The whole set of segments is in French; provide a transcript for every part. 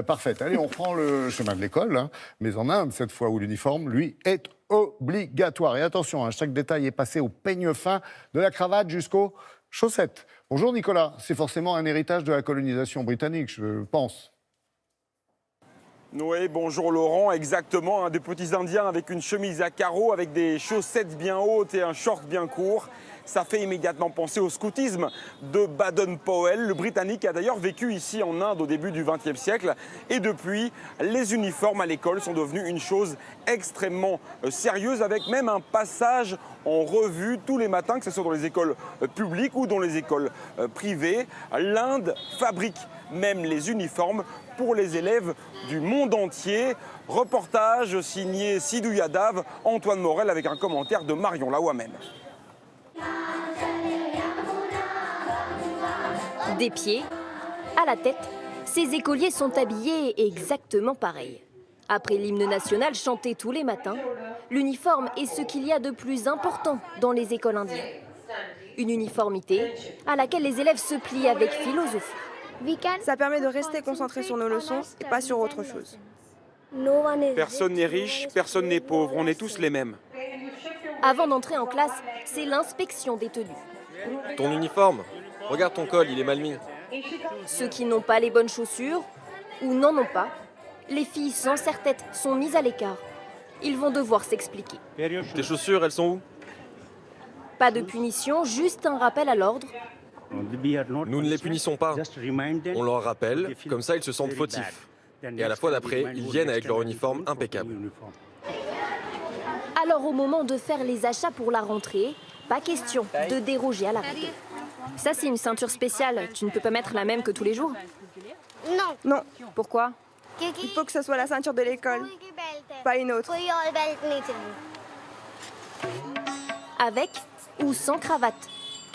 Parfait. Allez, on reprend le chemin de l'école, hein, mais en Inde, cette fois, où l'uniforme, lui, est obligatoire. Et attention, hein, chaque détail est passé au peigne fin, de la cravate jusqu'aux chaussettes. Bonjour Nicolas, c'est forcément un héritage de la colonisation britannique, je pense. Oui, bonjour Laurent, exactement, des petits Indiens avec une chemise à carreaux, avec des chaussettes bien hautes et un short bien court. Ça fait immédiatement penser au scoutisme de Baden-Powell. Le Britannique a d'ailleurs vécu ici en Inde au début du XXe siècle. Et depuis, les uniformes à l'école sont devenus une chose extrêmement sérieuse, avec même un passage en revue tous les matins, que ce soit dans les écoles publiques ou dans les écoles privées. L'Inde fabrique même les uniformes pour les élèves du monde entier. Reportage signé Sidou Yadav, Antoine Morel avec un commentaire de Marion Lawamem. Des pieds à la tête, ces écoliers sont habillés exactement pareil. Après l'hymne national chanté tous les matins, l'uniforme est ce qu'il y a de plus important dans les écoles indiennes. Une uniformité à laquelle les élèves se plient avec philosophie. Ça permet de rester concentré sur nos leçons et pas sur autre chose. Personne n'est riche, personne n'est pauvre, on est tous les mêmes. Avant d'entrer en classe, c'est l'inspection des tenues. Ton uniforme, regarde ton col, il est mal mis. Ceux qui n'ont pas les bonnes chaussures ou n'en ont pas, les filles sans serre-tête sont mises à l'écart. Ils vont devoir s'expliquer. Tes chaussures, elles sont où? Pas de punition, juste un rappel à l'ordre. Nous ne les punissons pas. On leur rappelle, comme ça ils se sentent fautifs. Et à la fois d'après, ils viennent avec leur uniforme impeccable. Alors au moment de faire les achats pour la rentrée, pas question de déroger à la règle. Ça c'est une ceinture spéciale, tu ne peux pas mettre la même que tous les jours? Non, Pourquoi? il faut que ce soit la ceinture de l'école, pas une autre. Avec ou sans cravate,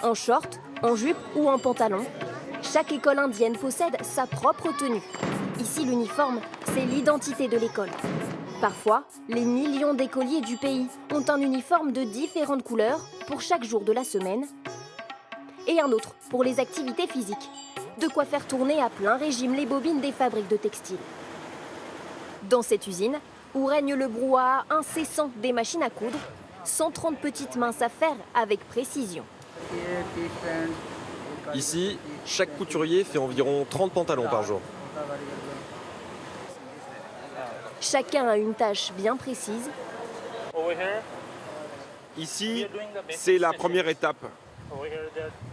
en short, en jupe ou en pantalon, chaque école indienne possède sa propre tenue. Ici, l'uniforme, c'est l'identité de l'école. Parfois, les millions d'écoliers du pays ont un uniforme de différentes couleurs pour chaque jour de la semaine et un autre pour les activités physiques. De quoi faire tourner à plein régime les bobines des fabriques de textiles. Dans cette usine, où règne le brouhaha incessant des machines à coudre, 130 petites mains à faire avec précision. Ici, chaque couturier fait environ 30 pantalons par jour. Chacun a une tâche bien précise. Ici, c'est la première étape.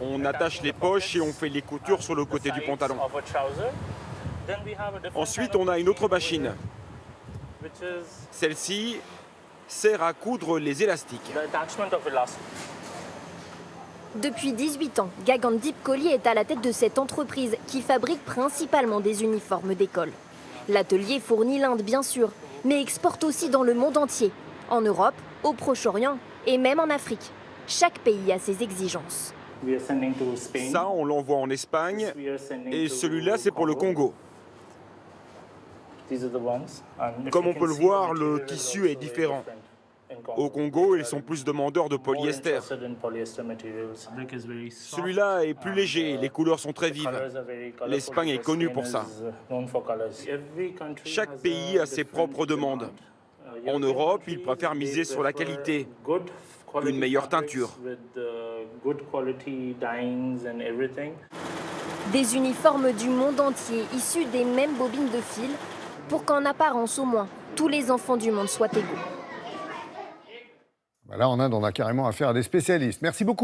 On attache les poches et on fait les coutures sur le côté du pantalon. Ensuite, on a une autre machine. Celle-ci sert à coudre les élastiques. Depuis 18 ans, Gagandip Kohli est à la tête de cette entreprise qui fabrique principalement des uniformes d'école. L'atelier fournit l'Inde bien sûr, mais exporte aussi dans le monde entier, en Europe, au Proche-Orient et même en Afrique. Chaque pays a ses exigences. Ça, on l'envoie en Espagne et celui-là, c'est pour le Congo. Comme on peut le voir, le tissu est différent. Au Congo, ils sont plus demandeurs de polyester. Celui-là est plus léger, les couleurs sont très vives. L'Espagne est connue pour ça. Chaque pays a ses propres demandes. En Europe, ils préfèrent miser sur la qualité, une meilleure teinture. Des uniformes du monde entier, issus des mêmes bobines de fil, pour qu'en apparence au moins, tous les enfants du monde soient égaux. Là, en Inde, on a carrément affaire à des spécialistes. Merci beaucoup.